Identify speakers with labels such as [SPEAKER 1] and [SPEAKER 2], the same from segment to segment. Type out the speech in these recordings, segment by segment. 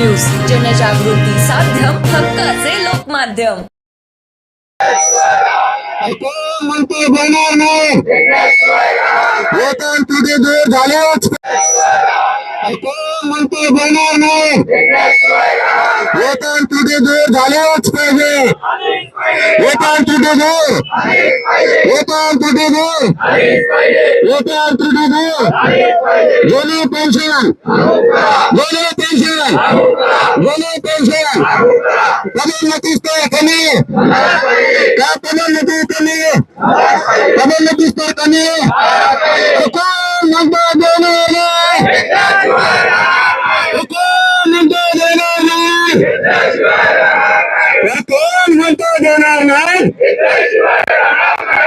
[SPEAKER 1] News, जनजागृती साध्यम, हक्काचे लोकमाध्यम।
[SPEAKER 2] कोण म्हणतो देणार नाही, वेतन तुझे दूर झालेच। कोण म्हणतो देणार नाही, वेतन तुझे दूर झालेच पाहिजे। वेतन तुझे दूर, वेतन तुझे दूर, वेतन तुझे दूर। दोन्ही पेन्शन, दोन्ही पेन्शन, दोन्ही पेन्शन पदोन्नती स्तर कमी, का पदोन्नती कमी, पदोन्नती स्तर कमी। कोण म्हणतो देणार नाही, कोण म्हणतो देणार नाही, कोण म्हणतो देणार नाही।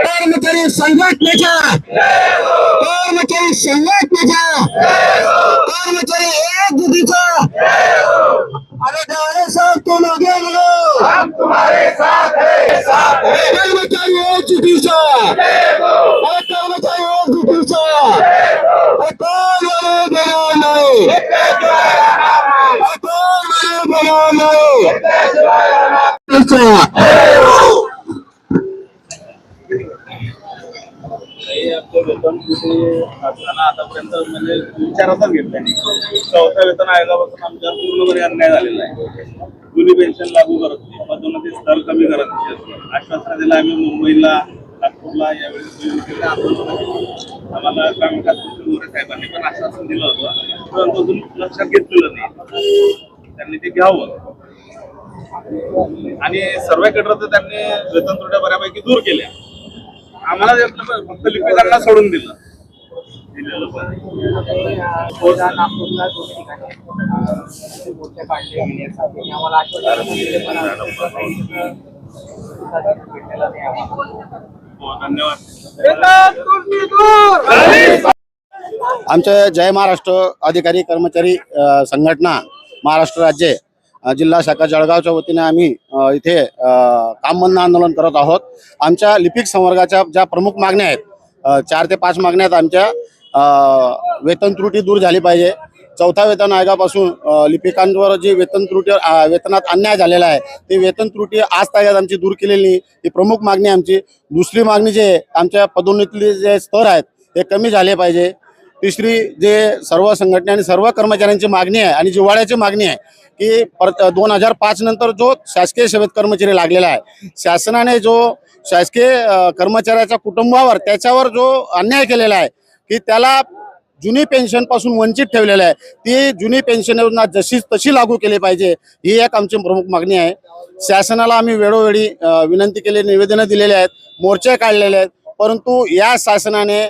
[SPEAKER 2] कर्मचारी संघटनेच्या, कर्मचारी संघटनेच्या, कर्मचारी एकजुटीचा। अरे डाले साहब तुम आगे बोलो, हम तुम्हारे साथ हैं, साथ हैं। कर्मचारी एकजुटीचा, अरे कर्मचारी एकजुटीचा। कोण म्हणतो देणार नाही, कोण म्हणतो देणार नाही।
[SPEAKER 3] आपलं वेतन कुठे असताना आतापर्यंत म्हणजे विचारातच घेतला नाही। चौथ्या वेतन आयोगापासून आमच्या पूर्णपणे अन्याय झालेला आहे। जुनी पेन्शन लागू करत नाही, पदोन्नती स्तर कमी करत नाही, आश्वासन दिलं आम्ही मुंबईला, नागपूरला यावेळी आम्हाला कामकाज मोरे साहेबांनी पण आश्वासन दिलं होतं, परंतु अजून लक्षात घेतलेलं नाही। त्यांनी ते घ्यावं आणि सर्वेकडे तर त्यांनी वेतन त्रुट्या बऱ्यापैकी दूर केल्या। आम्हाला फक्त लिपिकांना सोडून दिलं।
[SPEAKER 4] नागपूरला दोन ठिकाणी मोठ्या काढले गेले, आम्हाला आश्वासन दिले, पण भेटलेला नाही आम्हाला।
[SPEAKER 3] धन्यवाद।
[SPEAKER 5] आमचे जय महाराष्ट्र अधिकारी कर्मचारी संघटना महाराष्ट्र राज्य जिल्हा शाखा जळगावच्या वतीने आम्ही इथे काम बंद आंदोलन करत आहोत। आमच्या लिपिक संवर्गाच्या ज्या प्रमुख मागण्या आहेत, 4 ते 5 मागण्या आहेत आमच्या। वेतन त्रुटी दूर झाली पाहिजे। चौथ्या वेतन आयोगापासून लिपिकांवर जी वेतन त्रुटी, वेतनात अन्याय झालेला आहे, ती वेतन त्रुटी आज तागायत आमची दूर केलेली नाही, ही प्रमुख मागणी आमची। दुसरी मागणी जे आमच्या पदोन्नतीचे जे स्तर आहेत ते कमी झाले पाहिजे। तिसरी जे सर्व संघटना आणि सर्व कर्मचाऱ्यांची मागणी आहे आणि जिव्हाळ्याची मागणी आहे की 2005 नंतर जो शासकीय सेवेत कर्मचारी लागलेला आहे, शासनाने जो शासकीय कर्मचाऱ्याच्या कुटुंबावर त्याच्यावर जो अन्याय केलेला आहे की त्याला जुनी पेन्शन पासून वंचित ठेवलेलं आहे, ती जुनी पेन्शन योजना जशी तशी लागू केली पाहिजे, ही एक आमची प्रमुख मागणी आहे। शासनाला आम्ही वेळोवेळी विनंती केली, निवेदनं दिलेले आहेत, मोर्चे काढलेले आहेत, परंतु या शासनाने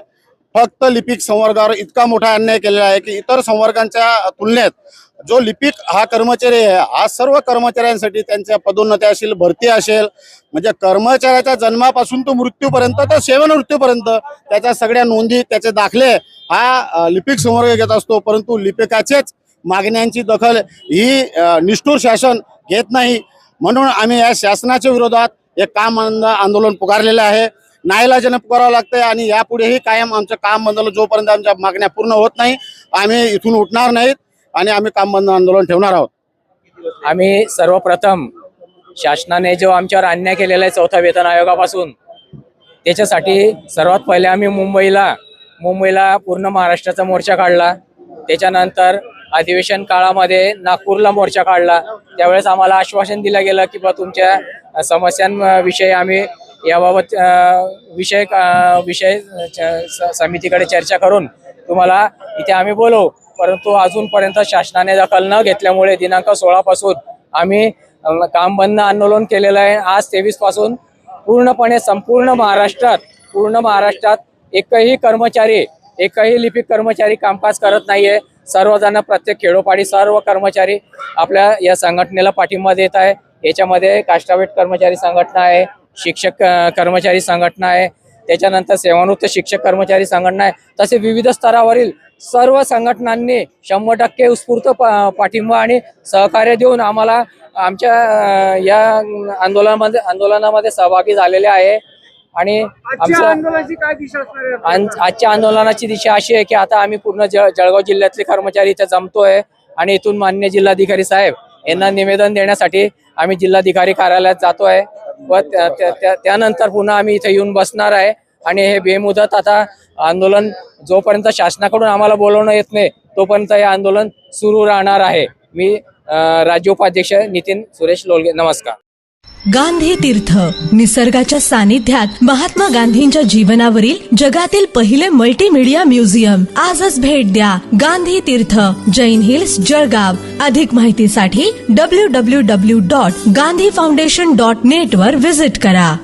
[SPEAKER 5] फक्त लिपिक संवर्गावर इतका मोठा अन्याय केलेला आहे की इतर संवर्गांच्या तुलनेत जो लिपिक हा कर्मचारी आहे, हा सर्व कर्मचाऱ्यांसाठी त्यांच्या पदोन्नती असेल, भरती असेल, म्हणजे कर्मचाऱ्याच्या जन्मापासून तो मृत्यूपर्यंत, तर सेवानिवृत्तीपर्यंत त्याच्या सगळ्या नोंदी, त्याचे दाखले हा लिपिक संवर्ग घेत असतो। परंतु लिपिकाचेच मागण्यांची दखल ही निष्ठुर शासन घेत नाही। म्हणून आम्ही या शासनाच्या विरोधात एक काम बंद आंदोलन पुकारलेलं आहे। नाईलाजाने पुकारावं लागतंय आणि यापुढेही कायम आमचं काम बंद जोपर्यंत आमच्या मागण्या पूर्ण होत नाही, आम्ही इथून उठणार नाहीत आणि आम्ही काम बंद आंदोलन ठेवणार आहोत।
[SPEAKER 4] आम्ही सर्वप्रथम शासनाने जो आमच्यावर अन्याय केलेला आहे चौथ्या वेतन आयोगापासून, त्याच्यासाठी सर्वात पहिले आम्ही मुंबईला पूर्ण महाराष्ट्राचा मोर्चा काढला। त्याच्यानंतर अधिवेशन काळामध्ये नागपूरला मोर्चा काढला। त्यावेळेस आम्हाला आश्वासन दिलं गेलं की बा तुमच्या समस्यांविषयी आम्ही याबाबत विषय समितीकडे चर्चा करून तुम्हाला इथे आम्ही बोलवू। परंतु अजूनपर्यंत शासनाने दखल न घेतल्यामुळे दिनांक 16 पासून आम्ही काम बंद आंदोलन केलेलं आहे। आज 23 पासून पूर्णपणे संपूर्ण महाराष्ट्रात एकही लिपिक कर्मचारी कामकाज करत नाहीये। सर्वजण प्रत्येक खेडोपाडी सर्व कर्मचारी आपल्या या संघटनेला पाठिंबा देत आहे। याच्यामध्ये काष्टावेट कर्मचारी संघटना आहे, शिक्षक कर्मचारी संघटना आहे, त्याच्यानंतर सेवानिवृत्त शिक्षक कर्मचारी संघटना आहे, तसे विविध स्तरावरील सर्व संघटनांनी 100% उत्स्फूर्त पाठिंबा आणि सहकार्य देऊन आम्हाला आमच्या या आंदोलनामध्ये सहभागी झालेले आहे। आणि आजच्या आंदोलनाची दिशा अशी आहे की आता आम्ही पूर्ण जळगाव जिल्ह्यातले कर्मचारी इथे जमतोय आणि इथून माननीय जिल्हाधिकारी साहेब यांना निवेदन देण्यासाठी आम्ही जिल्हाधिकारी कार्यालयात जातो आहे व त्यानंतर पुन्हा आम्ही इथे येऊन बसणार आहे. आणि हे बेमुदत आता आंदोलन जोपर्यंत शासनाकडून आम्हाला बोलवणं येत नाही तोपर्यंत हे आंदोलन सुरू राहणार आहे. मी राज्य उपाध्यक्ष नितीन सुरेश लोलगे. नमस्कार.
[SPEAKER 6] गांधी तीर्थ निसर्गाच्या सानिध्यात महात्मा गांधींच्या जीवनावरील जगातील पहिले मल्टीमीडिया म्युझियम. आजच भेट द्या. गांधी तीर्थ, जैन हिल्स, जळगाव. अधिक माहितीसाठी www.gandhifoundation.net वर विजिट करा.